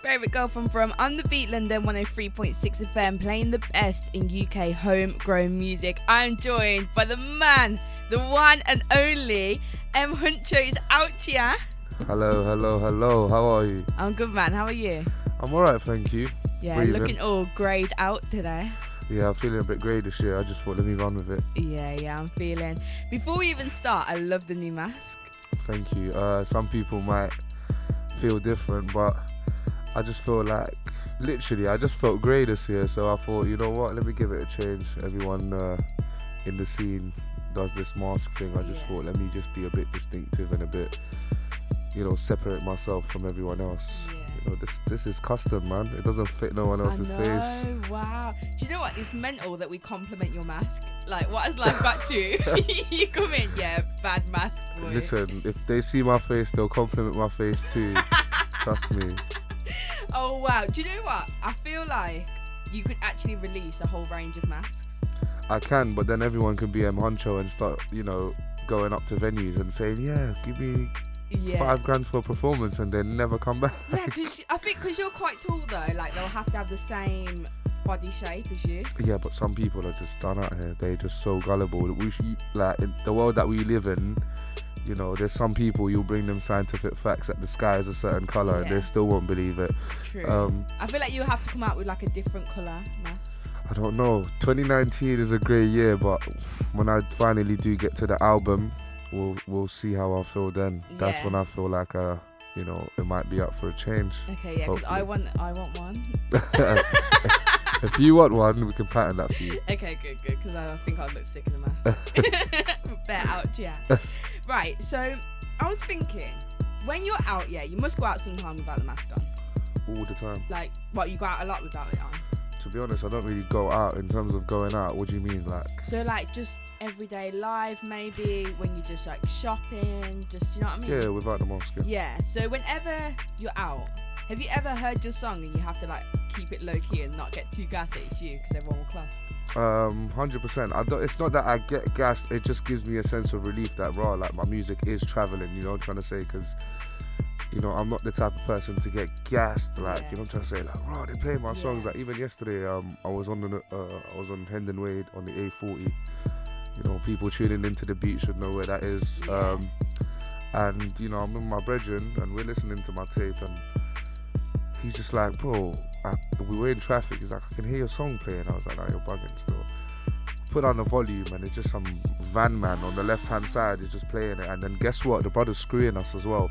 favourite girl from On The Beat London 103.6 FM, playing the best in UK homegrown music. I'm joined by the man, the one and only Huncho is out here. Hello. How are you? I'm good, man. How are you? I'm alright, thank you. Yeah, Breathing. Looking all greyed out today. Yeah, I'm feeling a bit grey this year. I just thought, let me run with it. Yeah, I'm feeling. Before we even start, I love the new mask. Thank you. Some people might feel different, but I just feel like, literally, I just felt grey this year. So I thought, you know what, let me give it a change. Everyone in the scene does this mask thing. I just thought, let me just be a bit distinctive and a bit, separate myself from everyone else. Yeah. This is custom, man. It doesn't fit no one else's face. Wow. Do you know what? It's mental that we compliment your mask. Like, what has life got you? You come in, bad mask boy. Listen, if they see my face, they'll compliment my face too. Trust me. Oh, wow. Do you know what? I feel like you could actually release a whole range of masks. I can, but then everyone can be Huncho and start, going up to venues and saying, give me $5,000 for a performance, and then never come back. Yeah, I think because you're quite tall though, like they'll have to have the same body shape as you. Yeah, but some people are just done out here. They're just so gullible. Like in the world that we live in, there's some people you'll bring them scientific facts that the sky is a certain colour and they still won't believe it. True. I feel like you have to come out with like a different colour mask. I don't know. 2019 is a great year, but when I finally do get to the album, we'll see how I feel then. That's when I feel like it might be up for a change. Okay, because I want one. If you want one, we can pattern that for you. Okay, good, because I think I'll look sick in the mask. Bear out, Right, so I was thinking, when you're out, you must go out sometime without the mask on. All the time. Like, what, you go out a lot without it on? To be honest, I don't really go out. In terms of going out, what do you mean, like? So like just everyday life, maybe when you're just like shopping, just, you know what I mean? Yeah, without the mask. Yeah. So whenever you're out, have you ever heard your song and you have to like keep it low key and not get too gassed that it's you because everyone will clock? 100%. It's not that I get gassed. It just gives me a sense of relief that like my music is traveling. You know what I'm trying to say? Because I'm not the type of person to get gassed. Like, I'm trying to say, like, they play my songs. Like, even yesterday, I was on Hendon Wade on the A40. People tuning into the beat should know where that is. And, I'm with my brethren, and we're listening to my tape, and he's just like, bro, we were in traffic. He's like, I can hear your song playing. I was like, no, you're bugging still. Put on the volume, and it's just some van man on the left-hand side is just playing it. And then guess what? The brother's screwing us as well.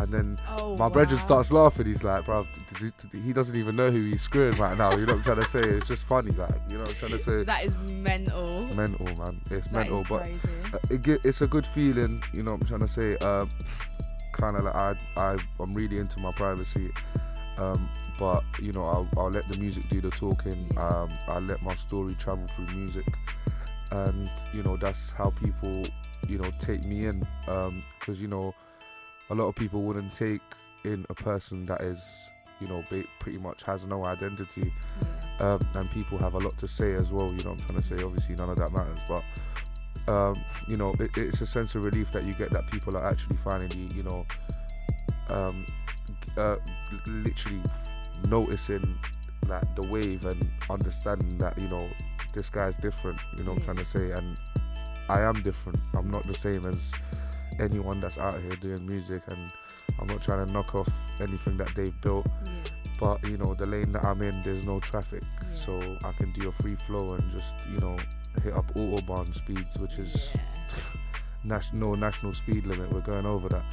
And then my brother starts laughing. He's like, bro, he doesn't even know who he's screwing right now. You know what I'm trying to say? It's just funny, like, you know what I'm trying to say? That is mental. Mental, man. It's that mental, but it's a good feeling. You know what I'm trying to say? Kind of like I'm really into my privacy. But I'll let the music do the talking. I'll let my story travel through music, and that's how people take me in. Because a lot of people wouldn't take in a person that is, pretty much has no identity. And people have a lot to say as well, you know what I'm trying to say? Obviously, none of that matters, but, it's a sense of relief that you get that people are actually finally, literally noticing like the wave and understanding that, this guy's different, you know what I'm trying to say? And I am different. I'm not the same as anyone that's out here doing music, and I'm not trying to knock off anything that they've built, but the lane that I'm in, there's no traffic, so I can do a free flow and just hit up autobahn speeds, which is no national speed limit. We're going over that.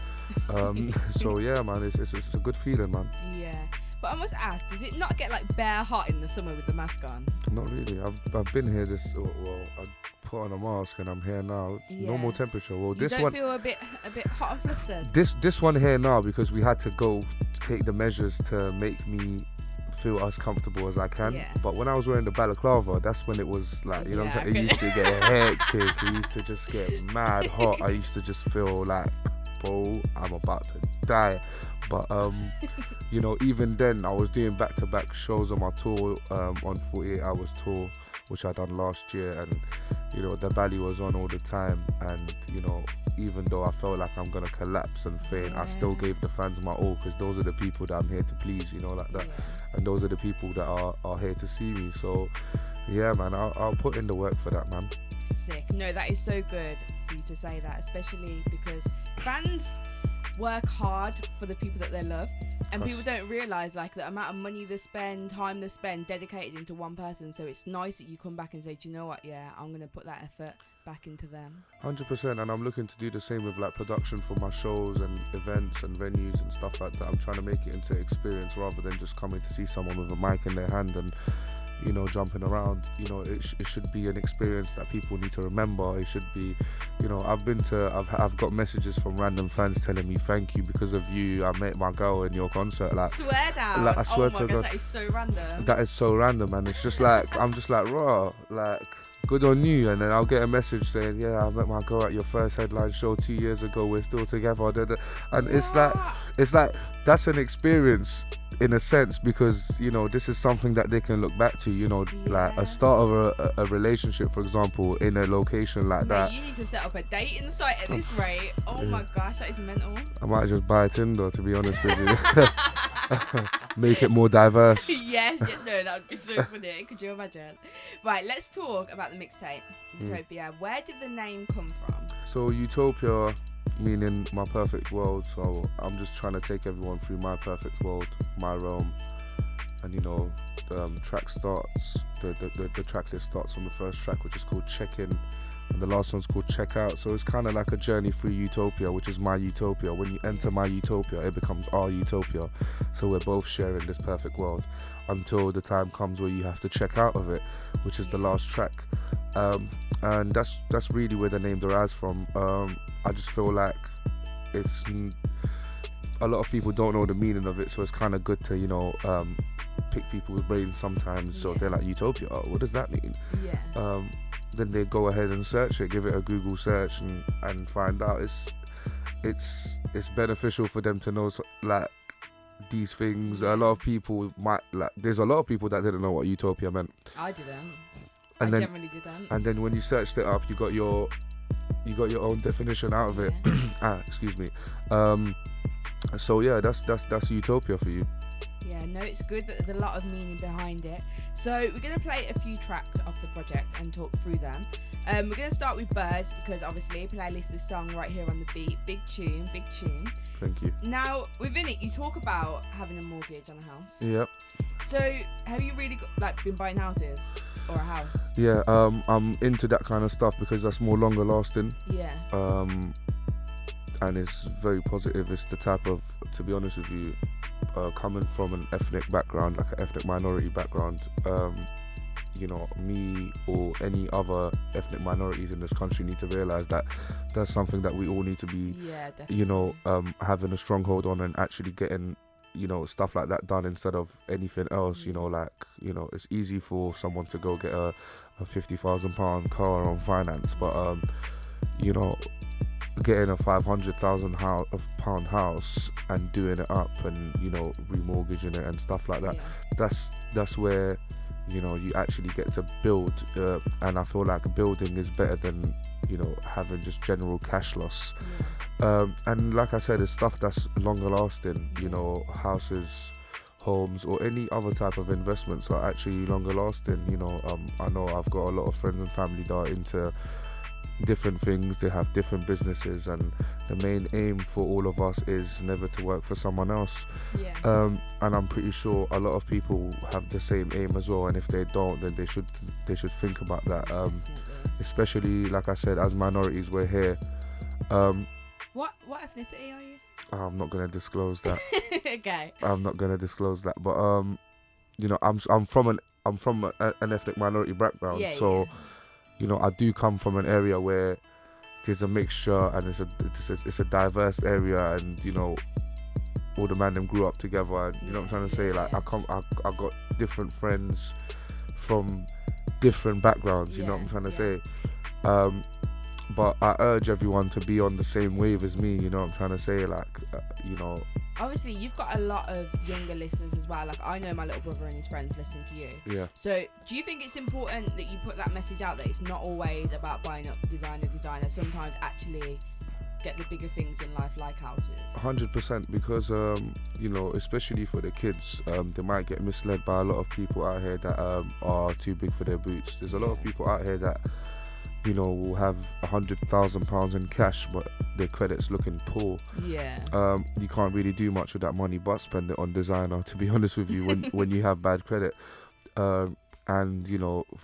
So yeah, man, it's a good feeling, man. But I must ask, does it not get like bare hot in the summer with the mask on? Not really. I've been here I put on a mask and I'm here now. Normal temperature. Well, this one feel a bit hot and flustered. This one here now, because we had to go take the measures to make me feel as comfortable as I can. But when I was wearing the balaclava, that's when it was like, what I'm saying? It used to get hectic. It used to just get mad hot. I used to just feel like, bro, I'm about to die. But even then, I was doing back-to-back shows on my tour, on 48 Hours tour, which I done last year, and you know, the belly was on all the time, and you know, even though I felt like I'm gonna collapse and faint, I still gave the fans my all, because those are the people that I'm here to please, you know, like that. And those are the people that are here to see me. So yeah, man, I'll put in the work for that, man. Sick. No, that is so good for you to say that, especially because fans work hard for the people that they love, and people don't realise like the amount of money they spend, time they spend dedicated into one person. So it's nice that you come back and say, do you know what, yeah, I'm gonna put that effort back into them. 100%. And I'm looking to do the same with like production for my shows and events and venues and stuff like that. I'm trying to make it into experience rather than just coming to see someone with a mic in their hand and, you know, jumping around. You know, it should be an experience that people need to remember. It should be, you know, I've got messages from random fans telling me, thank you, because of you I met my girl in your concert. Like, swear down. Like, I swear oh my to gosh, God, that is so random. that is so random, man. It's just like, I'm just like, raw, like, good on you. And then I'll get a message saying, yeah, I met my girl at your first headline show 2 years ago, we're still together. And it's like that's an experience in a sense, because, you know, this is something that they can look back to, you know, like a start of a relationship, for example, in a location like that. You need to set up a dating site at this rate. Oh my gosh, that is mental. I might just buy Tinder, to be honest with you. Make it more diverse. yes, no, that would be so funny. Could you imagine? Right, let's talk about the mixtape, Utopia. Where did the name come from? So Utopia, meaning my perfect world. So I'm just trying to take everyone through my perfect world, my realm. And you know, track starts, the track list starts on the first track, which is called Check In, and the last one's called Check Out. So it's kind of like a journey through Utopia, which is my utopia. When you enter my utopia, it becomes our utopia. So we're both sharing this perfect world until the time comes where you have to check out of it, which is the last track. And that's really where the name derives from. I just feel like it's a lot of people don't know the meaning of it, so it's kind of good to, you know, pick people's brains sometimes. So they're like, Utopia, what does that mean? Then they go ahead and search it, give it a Google search, and find out it's beneficial for them to know, like, these things. A lot of people might, like, there's a lot of people that didn't know what Utopia meant. I didn't. I generally didn't. And then when you searched it up, you got your own definition out of it. Excuse me. So yeah, that's Utopia for you. Yeah, no, it's good that there's a lot of meaning behind it. So we're going to play a few tracks off the project and talk through them. We're going to start with Birds, because obviously playlist this song right here on the beat. Big tune. Thank you. Now, within it, you talk about having a mortgage on a house. Yep. So have you really been buying houses or a house? Yeah, I'm into that kind of stuff because that's more longer lasting. Yeah. And it's very positive. It's the type of, to be honest with you, coming from an ethnic background, like an ethnic minority background, you know, me or any other ethnic minorities in this country need to realise that that's something that we all need to be, you know, having a stronghold on, and actually getting, you know, stuff like that done instead of anything else. You know, like, you know, it's easy for someone to go get a £50,000 car on finance, but you know, getting a £500,000 house and doing it up and, you know, remortgaging it and stuff like that, that's where, you know, you actually get to build, and I feel like building is better than, you know, having just general cash loss. And like I said, it's stuff that's longer lasting. You know, houses, homes, or any other type of investments are actually longer lasting. You know, I know I've got a lot of friends and family that are into different things. They have different businesses, and the main aim for all of us is never to work for someone else. And I'm pretty sure a lot of people have the same aim as well, and if they don't, then they should think about that. Especially, like I said, as minorities, we're here. What ethnicity are you? I'm not gonna disclose that. Okay. I'm not gonna disclose that, but you know, I'm from an ethnic minority background, you know, I do come from an area where there's a mixture, and it's a diverse area, and, you know, all the man them grew up together, and, you know what I'm trying to say, like, I got different friends from different backgrounds, you know what I'm trying to say. But I urge everyone to be on the same wave as me, you know what I'm trying to say? Like, Obviously, you've got a lot of younger listeners as well. Like, I know my little brother and his friends listen to you. Yeah. So, do you think it's important that you put that message out that it's not always about buying up designer? Sometimes actually get the bigger things in life, like houses? 100%, because especially for the kids, they might get misled by a lot of people out here that are too big for their boots. There's a lot of people out here that will have £100,000 in cash, but their credit's looking poor. Yeah. You can't really do much with that money but spend it on designer, to be honest with you, when you have bad credit. And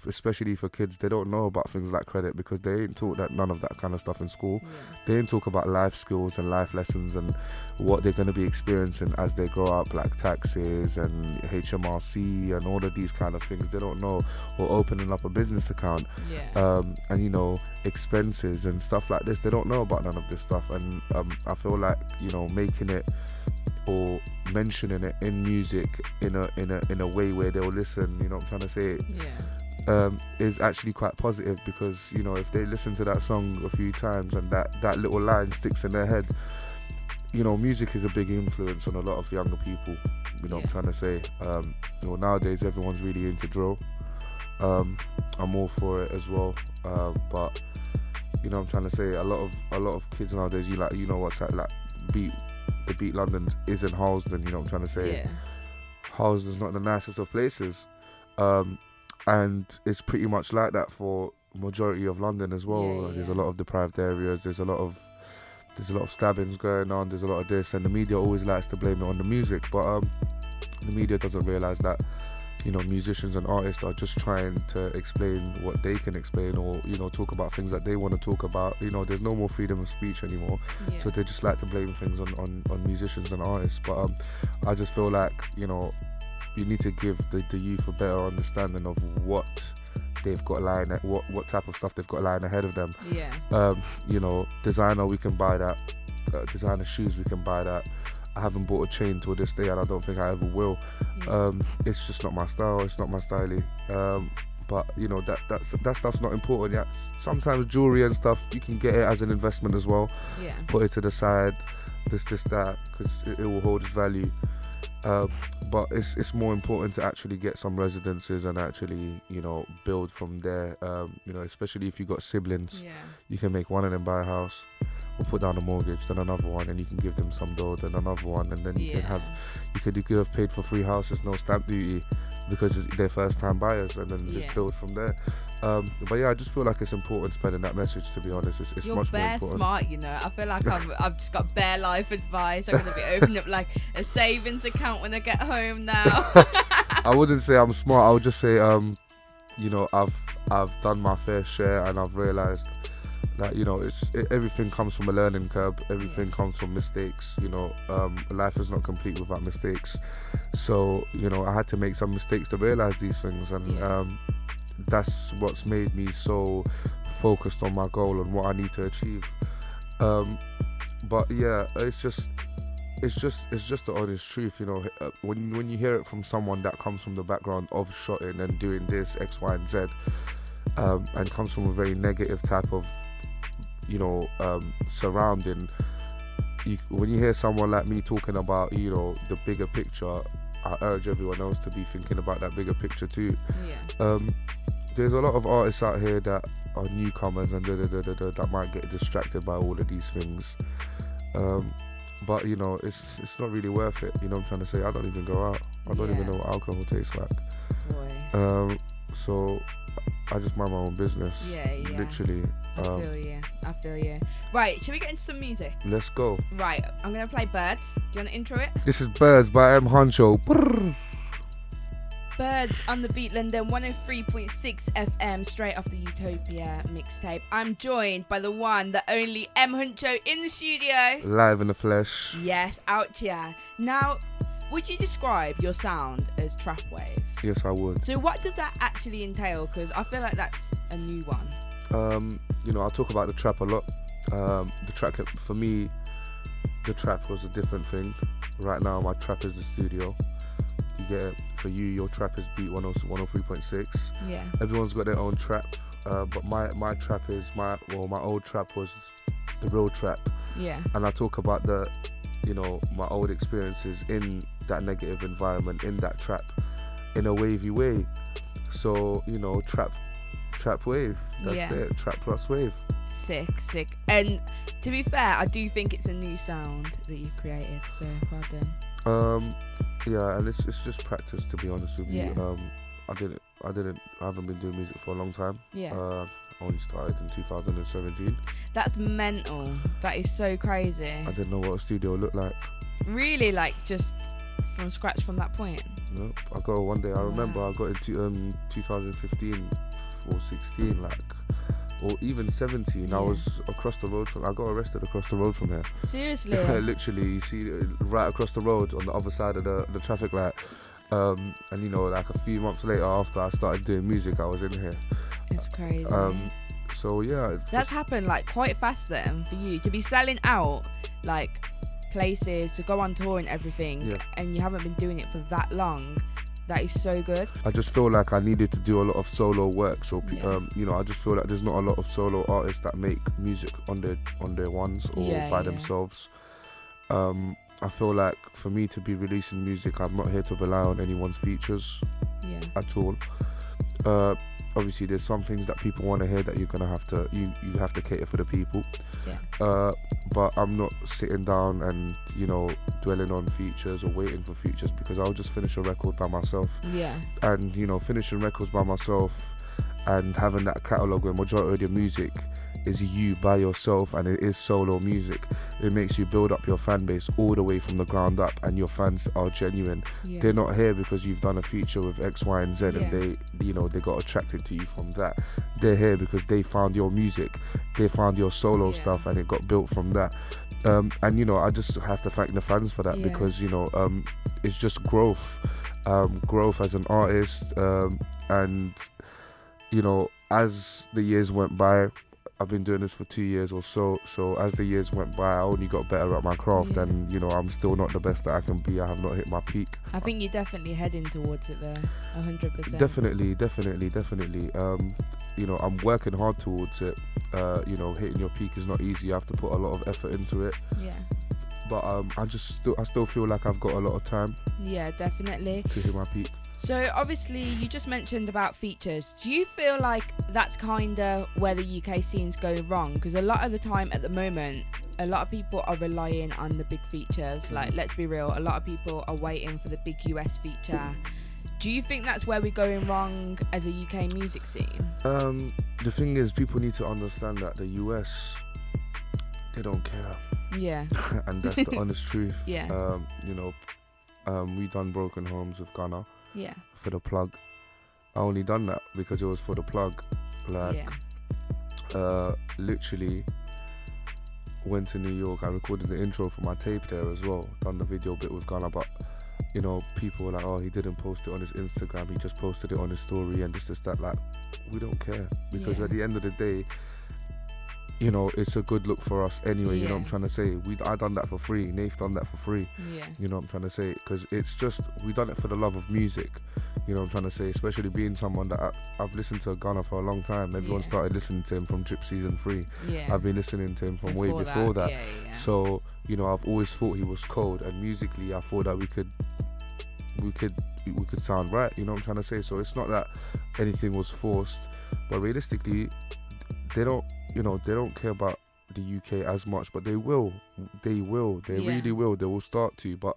especially for kids, they don't know about things like credit because they ain't taught none of that kind of stuff in school. Yeah. They ain't talk about life skills and life lessons and what they're going to be experiencing as they grow up, like taxes and HMRC and all of these kind of things. They don't know, or opening up a business account. Yeah. And expenses and stuff like this. They don't know about none of this stuff, and I feel like making it or mentioning it in music in a way where they'll listen, you know what I'm trying to say, is actually quite positive, because if they listen to that song a few times and that little line sticks in their head, music is a big influence on a lot of younger people, what I'm trying to say. Nowadays everyone's really into drill. I'm all for it as well, but I'm trying to say, a lot of kids nowadays, what's that, like the beat London isn't Harlesden, you know what I'm trying to say. Yeah. Harlesden's not the nicest of places, and it's pretty much like that for majority of London as well. There's a lot of deprived areas, there's a lot of stabbings going on, there's a lot of this, and the media always likes to blame it on the music, but the media doesn't realise that musicians and artists are just trying to explain what they can explain, or talk about things that they want to talk about. There's no more freedom of speech anymore, so they just like to blame things on musicians and artists. But I just feel like you need to give the youth a better understanding of what they've got lying, what type of stuff they've got lying ahead of them. Designer, we can buy that. Designer shoes, we can buy that. I haven't bought a chain till this day, and I don't think I ever will. It's just not my style. It's not my style. But that stuff's not important. Yeah, sometimes jewelry and stuff, you can get it as an investment as well. Yeah. Put it to the side, that, because it will hold its value. But it's more important to actually get some residences and actually build from there. Especially if you got siblings, you can make one of them buy a house, or put down a mortgage, then another one, and you can give them some dough, then another one, and then you could have paid for 3 houses, no stamp duty, because they're first time buyers, and then just build from there. But I just feel like it's important spreading that message, to be honest. It's You're much more bare important. smart, I feel like I've just got bare life advice. I'm gonna be opening up like a savings account when I get home now. I wouldn't say I'm smart. I would just say I've done my fair share, and I've realised that everything comes from a learning curve. Everything comes from mistakes. Life is not complete without mistakes. So I had to make some mistakes to realise these things, and that's what's made me so focused on my goal and what I need to achieve. But it's just the honest truth. When you hear it from someone that comes from the background of shotting and doing this X, Y, and Z, and comes from a very negative type of surrounding, when you hear someone like me talking about the bigger picture, I urge everyone else to be thinking about that bigger picture too. There's a lot of artists out here that are newcomers and that might get distracted by all of these things, but it's not really worth it. I'm trying to say, I don't even go out. I don't even know what alcohol tastes like. So I just mind my own business. Literally. I feel you. Right, shall we get into some music? Let's go. Right, I'm gonna play Birds. Do you want to intro it? This is Birds by Huncho. Brrr. Birds on the beat, London 103.6 FM, straight off the Utopia mixtape. I'm joined by the one, the only Huncho in the studio. Live in the flesh. Yes, out here. Now, would you describe your sound as trap wave? Yes, I would. So what does that actually entail? Because I feel like that's a new one. I talk about the trap a lot. The track, for me, the trap was a different thing. Right now, my trap is the studio. You get it? For you, your trap is beat 103.6. Yeah. Everyone's got their own trap. but my trap is my old trap was the real trap. Yeah. And I talk about the, you know, my old experiences in that negative environment, in that trap, in a wavy way. So, you know, trap wave. That's it. Trap plus wave. Sick. And to be fair, I do think it's a new sound that you've created. So well done. Yeah, and it's just practice, to be honest with Yeah. you. I haven't been doing music for a long time. Yeah. I only started in 2017. That's mental. That is so crazy. I didn't know what a studio looked like. Really, like just from scratch from that point. Nope. I got one day. I remember Wow. I got into 2015 or 16, like, or even 17. Yeah. I was across the road from. I got arrested across the road from here. Seriously. Literally, you see, right across the road on the other side of the traffic light. And you know, like a few months later, after I started doing music, I was in here. It's crazy. So yeah, That's happened like quite fast then for you to be selling out like places, to go on tour and everything, Yeah. and you haven't been doing it for that long. That is so good. I just feel like I needed to do a lot of solo work. So Yeah. you know, I just feel like there's not a lot of solo artists that make music on their ones or by themselves. I feel like for me to be releasing music, I'm not here to rely on anyone's features Yeah. at all. Obviously, there's some things that people want to hear that you're gonna have to you have to cater for the people. Yeah. But I'm not sitting down and, you know, dwelling on features or waiting for features, because I'll just finish a record by myself. Yeah. And, you know, finishing records by myself and having that catalogue where majority of your music is you by yourself and it is solo music, it makes you build up your fan base all the way from the ground up, and your fans are genuine. Yeah. They're not here because you've done a feature with X, Y, and Z Yeah. and they, you know, they got attracted to you from that. They're here because they found your music, they found your solo Yeah. stuff, and it got built from that. And, you know, I just have to thank the fans for that, Yeah. because, you know, it's just growth as an artist. And, you know, as the years went by, I've been doing this for 2 years or so. So as the years went by, I only got better at my craft, Yeah. and, you know, I'm still not the best that I can be. I have not hit my peak. I think you're definitely heading towards it there, 100%. Definitely. You know, I'm working hard towards it. You know, hitting your peak is not easy. You have to put a lot of effort into it. Yeah. But I still feel like I've got a lot of time Yeah, definitely. to hit my peak. So obviously you just mentioned about features. Do you feel like that's kind of where the UK scene's going wrong? Because a lot of the time at the moment, a lot of people are relying on the big features. Like, let's be real, a lot of people are waiting for the big US feature. Do you think that's where we're going wrong as a UK music scene? The thing is, people need to understand that the US, they don't care. Yeah. And that's the honest truth. Yeah. You know, we done Broken Homes with Ghana Yeah. for the plug. I only done that because it was for the plug. Like, literally went to New York. I recorded the intro for my tape there as well. Done the video bit with Ghana, but, you know, people were like, oh, he didn't post it on his Instagram, he just posted it on his story and this, that. Like, we don't care, because Yeah. at the end of the day, you know, it's a good look for us anyway. You know what I'm Yeah. trying to say? I done that for free. Nath done that for free. Yeah. You know what I'm trying to say? Because it's just, we done it for the love of music. You know what I'm trying to say? Especially being someone that I've listened to Ghana for a long time. Everyone Yeah. started listening to him from Drip Season 3. Yeah. I've been listening to him from way before that. Yeah. So, you know, I've always thought he was cold, and musically I thought that we could sound right. You know what I'm trying to say? So it's not that anything was forced, but realistically, they don't care about the UK as much, but they will. They really will. They will start to. But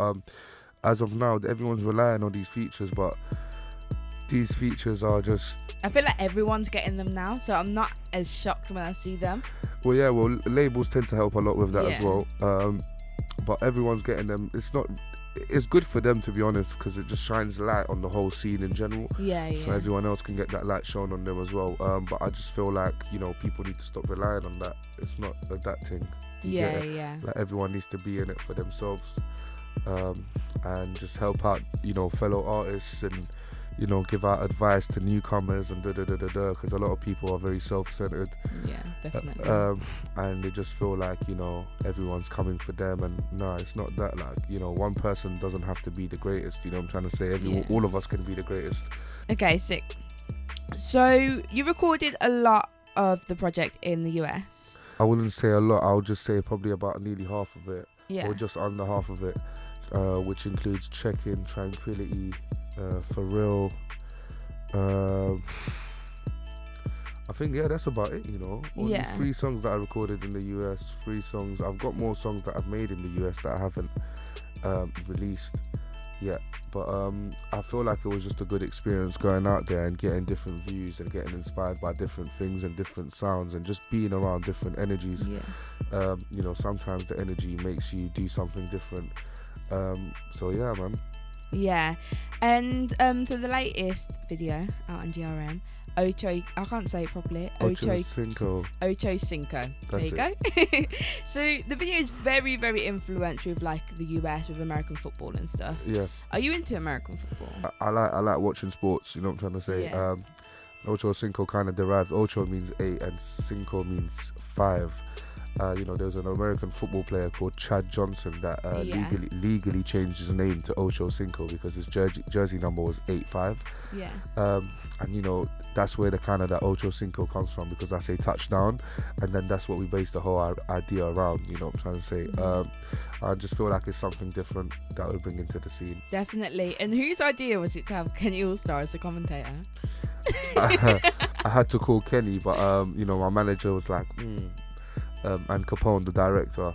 as of now, everyone's relying on these features, but these features are just, I feel like everyone's getting them now, so I'm not as shocked when I see them. well, labels tend to help a lot with that as Yeah. well. But everyone's getting them. It's good for them, to be honest, because it just shines light on the whole scene in general. Yeah. So everyone else can get that light shown on them as well. But I just feel like, you know, people need to stop relying on that. It's not that thing. You get it? Yeah. Like, everyone needs to be in it for themselves, and just help out, you know, fellow artists, and, you know, give out advice to newcomers and because a lot of people are very self-centered. Yeah, definitely. And they just feel like, you know, everyone's coming for them, and no, it's not that. Like, you know, one person doesn't have to be the greatest. You know what I'm trying to say? All of us can be the greatest. Okay, sick. So you recorded a lot of the project in the US. I wouldn't say a lot. I'll just say probably about nearly half of it, Yeah. or just under half of it, which includes Check-In, Tranquility, For Real. I think that's about it. Only Yeah. 3 songs that I recorded in the US. 3 songs. I've got more songs that I've made in the US that I haven't released yet. But I feel like it was just a good experience going out there and getting different views and getting inspired by different things and different sounds and just being around different energies. Yeah. Sometimes the energy makes you do something different. So yeah, man. Yeah. And so the latest video out on GRM, Ocho, I can't say it properly. Ocho Cinco. Ocho Cinco. That's there you go. So the video is very, very influenced with like the US, with American football and stuff. Yeah. Are you into American football? I like watching sports. You know what I'm trying to say. Yeah. Ocho Cinco kind of derives. Ocho means 8 and Cinco means 5. There was an American football player called Chad Johnson that legally changed his name to Ocho Cinco because his jersey number was 85. Yeah. And that's where the kind of that Ocho Cinco comes from, because that's a touchdown, and then that's what we base the whole idea around. You know what I'm trying to say. I just feel like it's something different that we bring into the scene. Definitely. And whose idea was it to have Kenny Allstar as the commentator? I had to call Kenny, but my manager was like, and Capone, the director,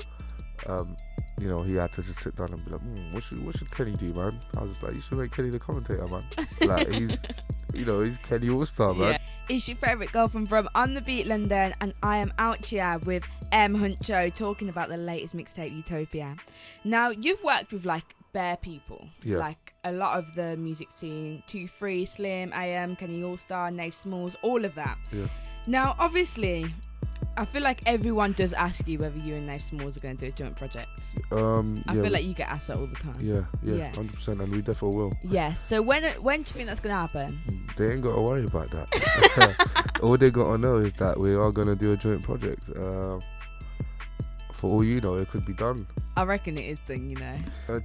he had to just sit down and be like, what should Kenny do, man? I was just like, you should make Kenny the commentator, man. Like, he's Kenny Allstar, man. Yeah. It's your favourite girl from On the Beat London, and I am out here with Huncho talking about the latest mixtape, Utopia. Now, you've worked with like bare people, like a lot of the music scene, 2-3, Slim, AM, Kenny Allstar, Nave Smalls, all of that. Yeah. Now, obviously, I feel like everyone does ask you whether you and Nave Smalls are going to do a joint project. I feel like you get asked that all the time. Yeah, 100%, and we definitely will. Yeah, so when do you think that's going to happen? They ain't got to worry about that. All they got to know is that we are going to do a joint project. For all you know, it could be done. I reckon it is done,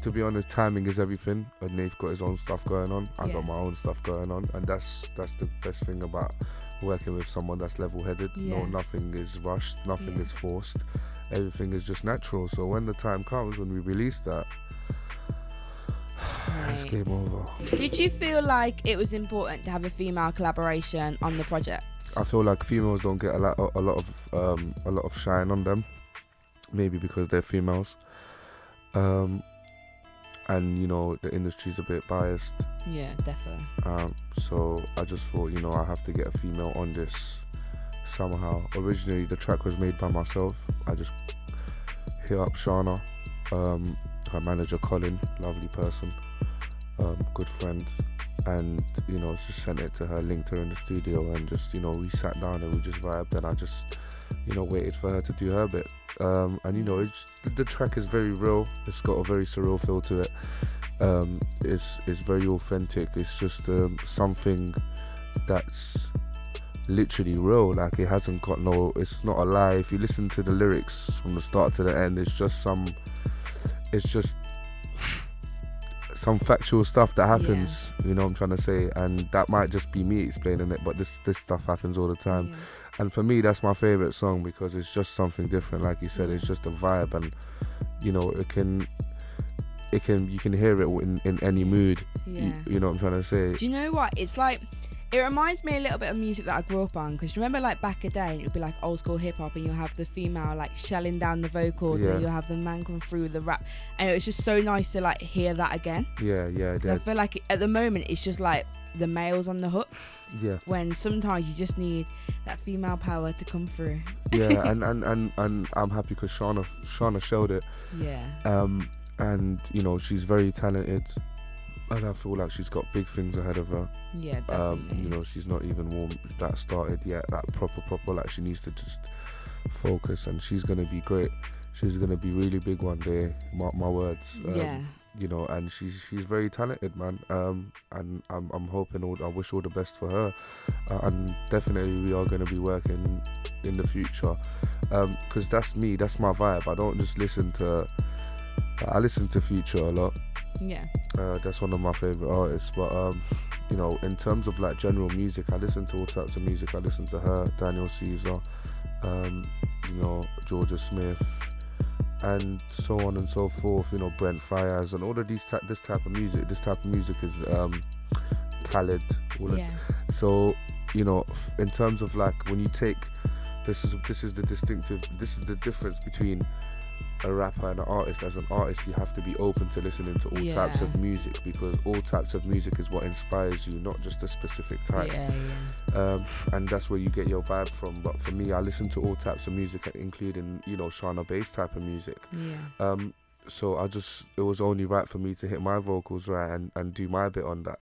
To be honest, timing is everything. And Nave got his own stuff going on. I got my own stuff going on. And that's the best thing about working with someone that's level-headed. No, nothing is rushed. Nothing is forced. Everything is just natural. So when the time comes, when we release that, it's game over. Did you feel like it was important to have a female collaboration on the project? I feel like females don't get a lot of shine on them. Maybe because they're females, and the industry's a bit biased. Yeah, definitely. So I just thought, I have to get a female on this somehow. Originally, the track was made by myself. I just hit up Shauna, her manager Colin, lovely person, good friend, and just sent it to her, linked her in the studio, and just we sat down and we just vibed, and I just waited for her to do her bit. The track is very real. It's got a very surreal feel to it. It's very authentic. It's just something that's literally real. Like, it hasn't got it's not a lie. If you listen to the lyrics from the start to the end, it's just some factual stuff that happens. You know what I'm trying to say? And that might just be me explaining it, but this stuff happens all the time. And for me, that's my favorite song, because it's just something different. Like you said, it's just a vibe, and you can hear it in any mood. You know what I'm trying to say? Do you know what? It's like, it reminds me a little bit of music that I grew up on, because remember, like back a day, it would be like old school hip hop, and you'll have the female like shelling down the vocals, and you'll have the man come through with the rap, and it was just so nice to like hear that again. I feel like at the moment it's just like the males on the hooks. When sometimes you just need that female power to come through. and I'm happy because Shauna showed it. And she's very talented, and I feel like she's got big things ahead of her. Definitely. She's not even started yet, that proper, like, she needs to just focus, and she's gonna be great. She's gonna be really big one day, mark my words. And she's very talented, man. And I'm hoping I wish all the best for her. And definitely we are gonna be working in the future. Because that's me, that's my vibe. I don't just listen to Future a lot. That's one of my favorite artists. But you know, in terms of like general music, I listen to all types of music. I listen to her, Daniel Caesar, you know, Georgia Smith, and so on and so forth. You know, Brent Fayez, and all of this type of music. This type of music is Khaled. Yeah. So, you know, in terms of like when you take this is the difference between a rapper and an artist. As an artist, you have to be open to listening to all types of music, because all types of music is what inspires you, not just a specific type. And that's where you get your vibe from. But for me, I listen to all types of music, including, you know, Shana bass type of music. So it was only right for me to hit my vocals right and do my bit on that.